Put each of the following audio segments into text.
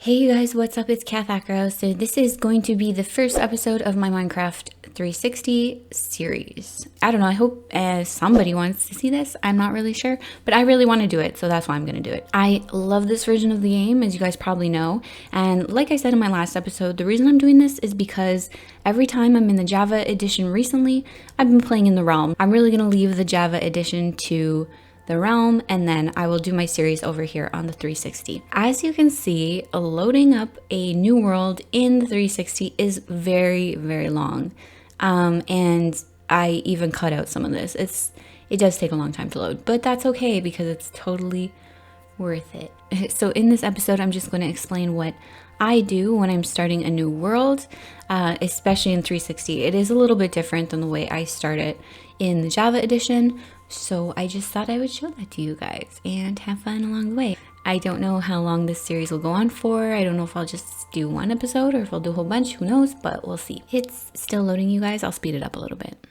Hey you guys, what's up? It's kathacro. So this is going to be the first episode of my Minecraft 360 series. I don't know, I hope somebody wants to see this. I'm not really sure, but I really want to do it, so that's why I'm going to do it. I love this version of the game, as you guys probably know, and like I said in my last episode, the reason I'm doing this is because every time I'm in the Java edition recently, I've been playing in the Realm. I'm really going to leave the Java edition to the Realm, and then I will do my series over here on the 360. As you can see, loading up a new world in the 360 is very, very long. And I even cut out some of this. It does take a long time to load, but that's okay because it's totally worth it. So in this episode, I'm just going to explain what I do when I'm starting a new world, especially in 360. It is a little bit different than the way I start it in the Java edition. So I just thought I would show that to you guys and have fun along the way. I don't know how long this series will go on for. I don't know if I'll just do one episode or if I'll do a whole bunch, who knows, but we'll see. It's still loading, you guys. I'll speed it up a little bit.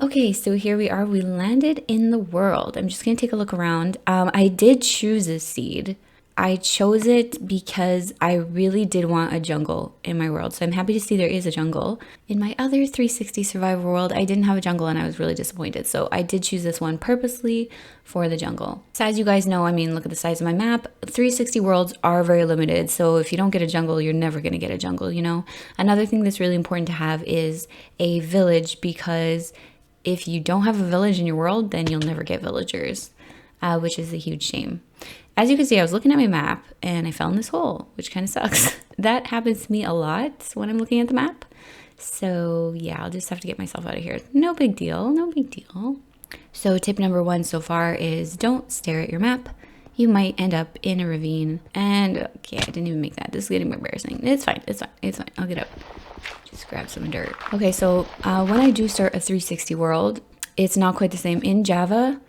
Okay, so here we are. We landed in the world. I'm just gonna take a look around. I did choose a seed. I chose it because I really did want a jungle in my world. So I'm happy to see there is a jungle. In my other 360 survival world, I didn't have a jungle and I was really disappointed. So I did choose this one purposely for the jungle. So as you guys know, I mean, look at the size of my map. 360 worlds are very limited. So if you don't get a jungle, you're never gonna get a jungle, you know? Another thing that's really important to have is a village, because if you don't have a village in your world, then you'll never get villagers, which is a huge shame. As you can see, I was looking at my map and I fell in this hole, which kind of sucks. That happens to me a lot when I'm looking at the map. So yeah, I'll just have to get myself out of here. No big deal, no big deal. So tip number one so far is don't stare at your map. You might end up in a ravine. And okay, I didn't even make that. This is getting embarrassing. It's fine, it's fine, it's fine. I'll get up. Just grab some dirt. Okay, so when I do start a 360 world, it's not quite the same. In Java,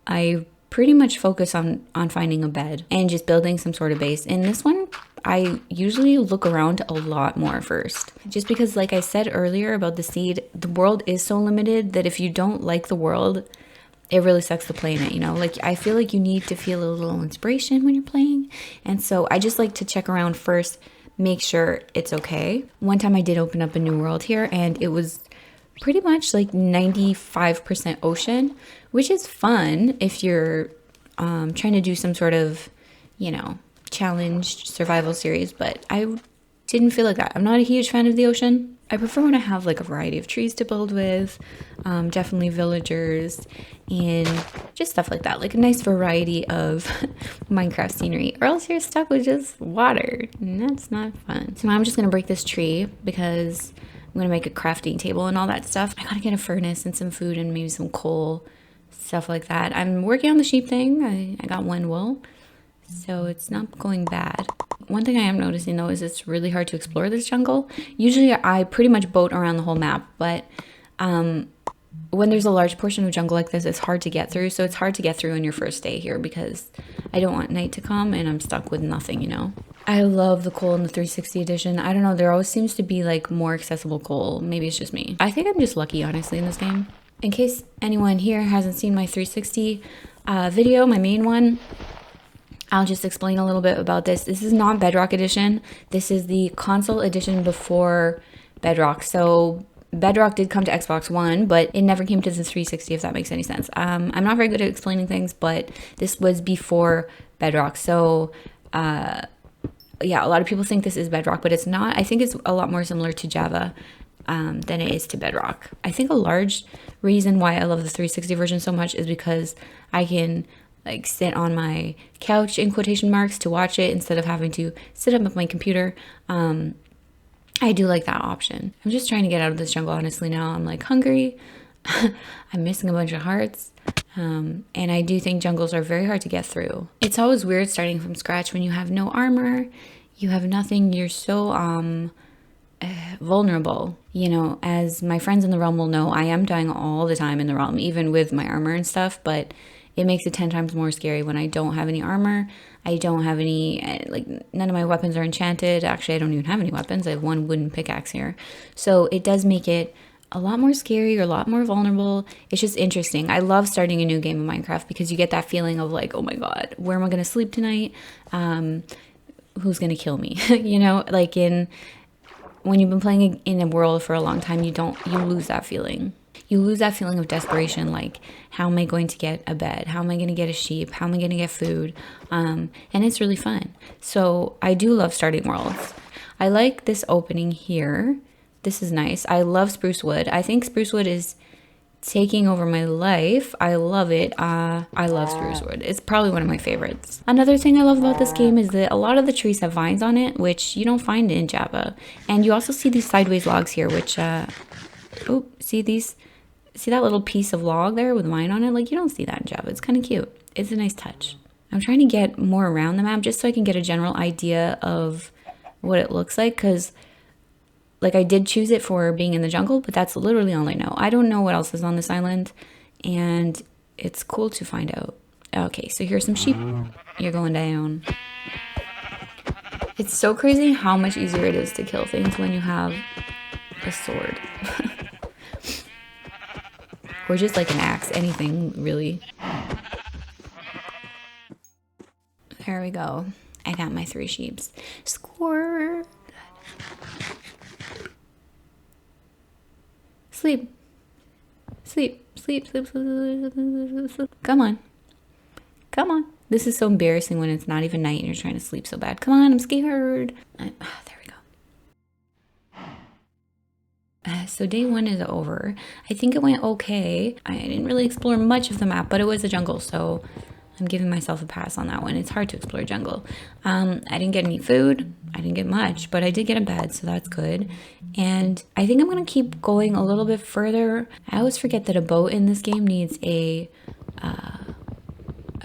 I pretty much focus on finding a bed and just building some sort of base. In this one, I usually look around a lot more first. Just because, like I said earlier about the seed, the world is so limited that if you don't like the world, it really sucks to play in it, you know? Like, I feel like you need to feel a little inspiration when you're playing. And so I just like to check around first, make sure it's okay. One time I did open up a new world here and it was pretty much like 95% ocean, which is fun if you're trying to do some sort of, you know, challenged survival series, but I didn't feel like that. I'm not a huge fan of the ocean. I prefer when I have like a variety of trees to build with, definitely villagers and just stuff like that, like a nice variety of Minecraft scenery, or else you're stuck with just water and that's not fun. So now I'm just gonna break this tree because I'm gonna make a crafting table and all that stuff. I gotta get a furnace and some food and maybe some coal, stuff like that. I'm working on the sheep thing. I got one wool, so it's not going bad. One thing I am noticing though is it's really hard to explore this jungle. Usually I pretty much boat around the whole map, but when there's a large portion of jungle like this, it's hard to get through. So it's hard to get through on your first day here because I don't want night to come and I'm stuck with nothing, you know? I love the coal in the 360 edition. I don't know, there always seems to be like more accessible coal. Maybe it's just me. I think I'm just lucky, honestly, in this game. In case anyone here hasn't seen my 360 video, my main one, I'll just explain a little bit about this. This is not Bedrock edition. This is the console edition before Bedrock. So Bedrock did come to Xbox One, but it never came to the 360, if that makes any sense. I'm not very good at explaining things, but this was before Bedrock. So yeah, a lot of people think this is Bedrock, but it's not. I think it's a lot more similar to Java than it is to Bedrock. I think a large reason why I love the 360 version so much is because I can like sit on my couch in quotation marks to watch it instead of having to sit up with my computer. I do like that option. I'm just trying to get out of this jungle, honestly, now. I'm like hungry. I'm missing a bunch of hearts. And I do think jungles are very hard to get through. It's always weird starting from scratch when you have no armor, you have nothing, you're so vulnerable. You know, as my friends in the realm will know, I am dying all the time in the realm, even with my armor and stuff, but it makes it 10 times more scary when I don't have any armor. I don't have any, like, none of my weapons are enchanted. Actually, I don't even have any weapons. I have one wooden pickaxe here. So it does make it a lot more scary or a lot more vulnerable. It's just interesting. I love starting a new game of Minecraft because you get that feeling of like, oh my God, where am I going to sleep tonight? who's gonna kill me. You know, like when you've been playing in a world for a long time, you lose that feeling. You lose that feeling of desperation, like, how am I going to get a bed? How am I going to get a sheep? How am I going to get food? And it's really fun. So I do love starting worlds. I like this opening here. This is nice. I love spruce wood. I think spruce wood is taking over my life. I love it. I love spruce wood. It's probably one of my favorites. Another thing I love about this game is that a lot of the trees have vines on it, which you don't find in Java. And you also see these sideways logs here, which, oh, see these? See that little piece of log there with vine on it? Like, you don't see that in Java. It's kind of cute. It's a nice touch. I'm trying to get more around the map just so I can get a general idea of what it looks like, because like I did choose it for being in the jungle, but that's literally all I know. I don't know what else is on this island, and it's cool to find out. Okay, so here's some sheep. You're going down. It's so crazy how much easier it is to kill things when you have a sword. Or just like an axe, anything really. There we go. I got my 3 sheeps. Score. Sleep. Sleep. Sleep. Sleep. Sleep. Sleep. Come on. Come on. This is so embarrassing when it's not even night and you're trying to sleep so bad. Come on, I'm scared. There we go. So day 1 is over. I think it went okay. I didn't really explore much of the map, but it was a jungle, so I'm giving myself a pass on that one. It's hard to explore a jungle. I didn't get any food. I didn't get much, but I did get a bed, so that's good. And I think I'm going to keep going a little bit further. I always forget that a boat in this game needs a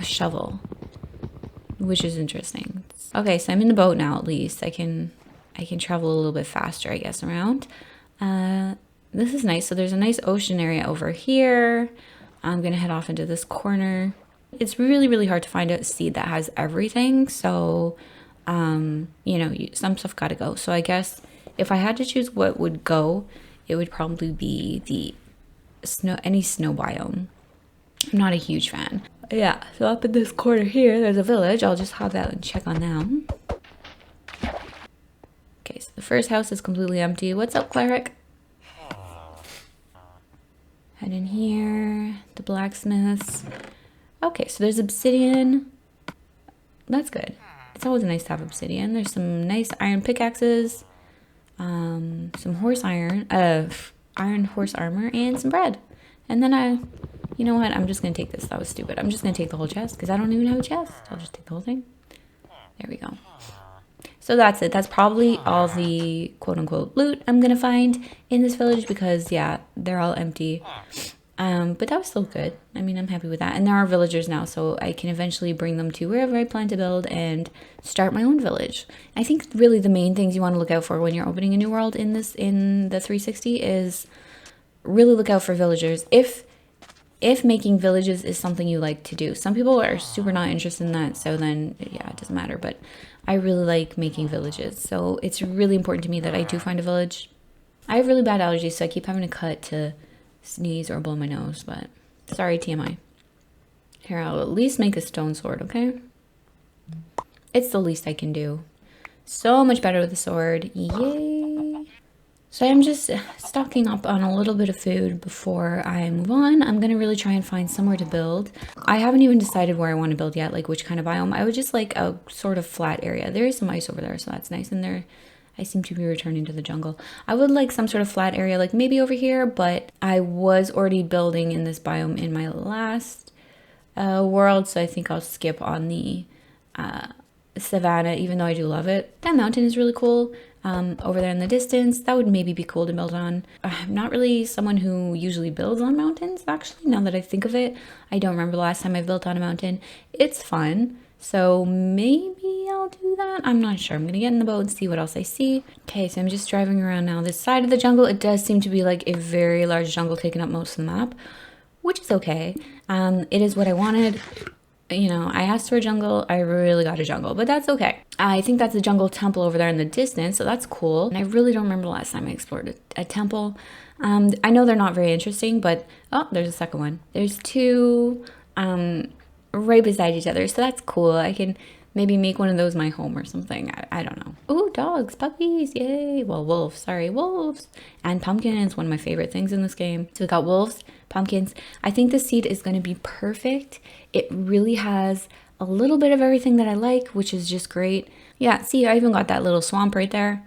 shovel, which is interesting. Okay, so I'm in the boat now. At least I can travel a little bit faster, I guess, around. This is nice. So there's a nice ocean area over here. I'm gonna head off into this corner. It's really, really hard to find a seed that has everything. So, you know, some stuff gotta go. So I guess if I had to choose what would go, it would probably be the any snow biome. I'm not a huge fan. Yeah, so up in this corner here, there's a village. I'll just hop out and check on them. Okay, so the first house is completely empty. What's up, cleric? Head in here. The blacksmiths. Okay, so there's obsidian. That's good. It's always nice to have obsidian. There's some nice iron pickaxes. Some horse iron. Iron horse armor. And some bread. And then you know what? I'm just going to take this. That was stupid. I'm just going to take the whole chest because I don't even have a chest. I'll just take the whole thing. There we go. So that's it. That's probably all the quote-unquote loot I'm going to find in this village because, yeah, they're all empty. But that was still good. I mean, I'm happy with that. And there are villagers now, so I can eventually bring them to wherever I plan to build and start my own village. I think really the main things you want to look out for when you're opening a new world in the 360 is really look out for villagers. If making villages is something you like to do. Some people are super not interested in that, so then, yeah, it doesn't matter. But I really like making villages, so it's really important to me that I do find a village. I have really bad allergies, so I keep having to cut to sneeze or blow my nose, but sorry, TMI. Here, I'll at least make a stone sword, okay? It's the least I can do. So much better with a sword. Yay! So I'm just stocking up on a little bit of food before I move on. I'm going to really try and find somewhere to build. I haven't even decided where I want to build yet, like which kind of biome. I would just like a sort of flat area. There is some ice over there, so that's nice. And there, I seem to be returning to the jungle. I would like some sort of flat area, like maybe over here, but I was already building in this biome in my last world, so I think I'll skip on the savanna, even though I do love it. That mountain is really cool. Over there in the distance, that would maybe be cool to build on. I'm not really someone who usually builds on mountains, actually, now that I think of it. I don't remember the last time I built on a mountain. It's fun, so maybe I'll do that. I'm not sure. I'm gonna get in the boat and see what else I see. Okay, so I'm just driving around now. This side of the jungle, it does seem to be like a very large jungle taking up most of the map, which is okay. It is what I wanted. You know, I asked for a jungle, I really got a jungle, but that's okay. I think that's a jungle temple over there in the distance, so that's cool. And I really don't remember the last time I explored a temple. I know they're not very interesting, but, oh, there's a second one. There's two right beside each other, so that's cool. I can maybe make one of those my home or something. I don't know. Oh, dogs, puppies, yay. Well, wolves, sorry, wolves. And pumpkins, one of my favorite things in this game. So we got wolves, pumpkins. I think the seed is going to be perfect. It really has a little bit of everything that I like, which is just great. Yeah, see, I even got that little swamp right there.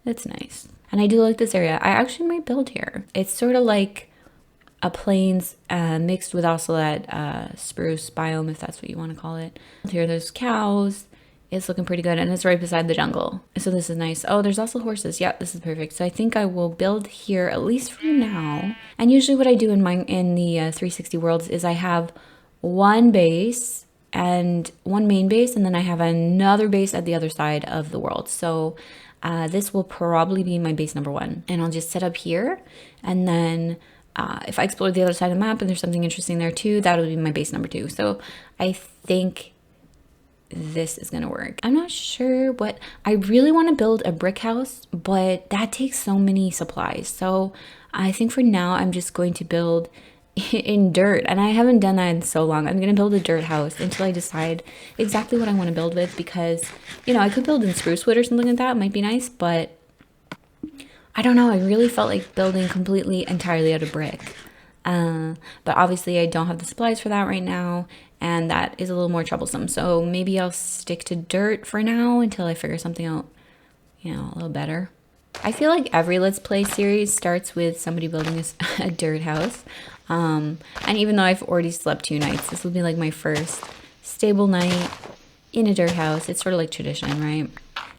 That's nice. And I do like this area. I actually might build here. It's sort of like a plains mixed with also that spruce biome, if that's what you want to call it. Here there's cows. It's looking pretty good, and it's right beside the jungle. So this is nice. Oh, there's also horses. Yeah, this is perfect. So I think I will build here, at least for now. And usually what I do in the 360 worlds is I have one base and one main base, and then I have another base at the other side of the world. So this will probably be my base number 1. And I'll just set up here, and then if I explore the other side of the map and there's something interesting there too, that'll be my base number 2. So I think this is gonna work. I'm not sure what, I really want to build a brick house, but that takes so many supplies. So I think for now I'm just going to build in dirt, and I haven't done that in so long. I'm gonna build a dirt house until I decide exactly what I want to build with, because you know, I could build in spruce wood or something like that. It might be nice, but I don't know. I really felt like building completely entirely out of brick. But obviously I don't have the supplies for that right now, and that is a little more troublesome. So maybe I'll stick to dirt for now until I figure something out, you know, a little better. I feel like every Let's Play series starts with somebody building a dirt house. And even though I've already slept 2 nights, this will be like my first stable night in a dirt house. It's sort of like tradition, right?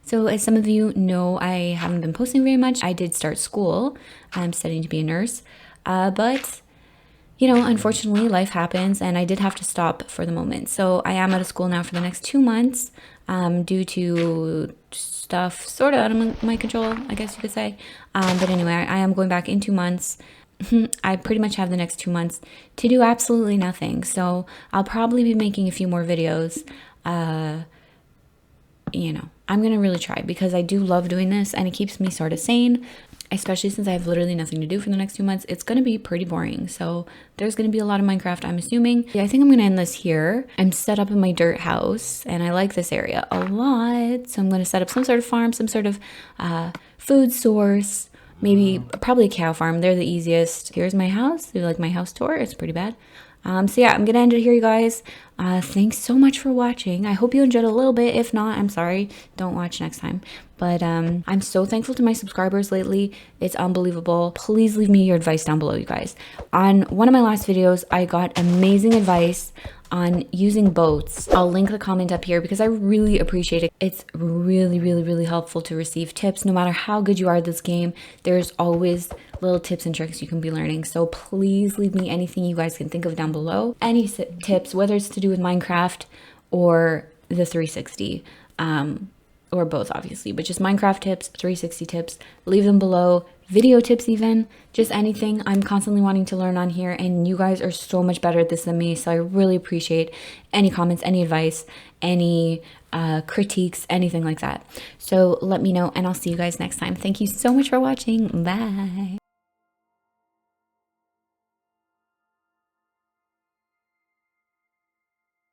So as some of you know, I haven't been posting very much. I did start school. I'm studying to be a nurse. But, you know, unfortunately, life happens, and I did have to stop for the moment. So I am out of school now for the next 2 months due to stuff sort of out of my control, I guess you could say. But anyway, I am going back in 2 months. I pretty much have the next 2 months to do absolutely nothing. So I'll probably be making a few more videos. You know, I'm going to really try, because I do love doing this and it keeps me sort of sane, especially since I have literally nothing to do for the next 2 months. It's going to be pretty boring. So there's going to be a lot of Minecraft, I'm assuming. Yeah, I think I'm going to end this here. I'm set up in my dirt house and I like this area a lot. So I'm going to set up some sort of farm, some sort of food source, maybe probably a cow farm. They're the easiest. Here's my house. Do you like my house tour? It's pretty bad. So yeah, I'm gonna end it here, you guys. Thanks so much for watching. I hope you enjoyed a little bit. If not, I'm sorry. Don't watch next time. But I'm so thankful to my subscribers lately. It's unbelievable. Please leave me your advice down below, you guys. On one of my last videos, I got amazing advice on using boats. I'll link the comment up here because I really appreciate it. It's really, really, really helpful to receive tips. No matter how good you are at this game, there's always little tips and tricks you can be learning. So please leave me anything you guys can think of down below. Any tips, whether it's to do with Minecraft or the 360, or both obviously, but just Minecraft tips, 360 tips, leave them below. Video tips even, just anything. I'm constantly wanting to learn on here, and you guys are so much better at this than me, so I really appreciate any comments, any advice, any critiques, anything like that. So let me know, and I'll see you guys next time. Thank you so much for watching. Bye.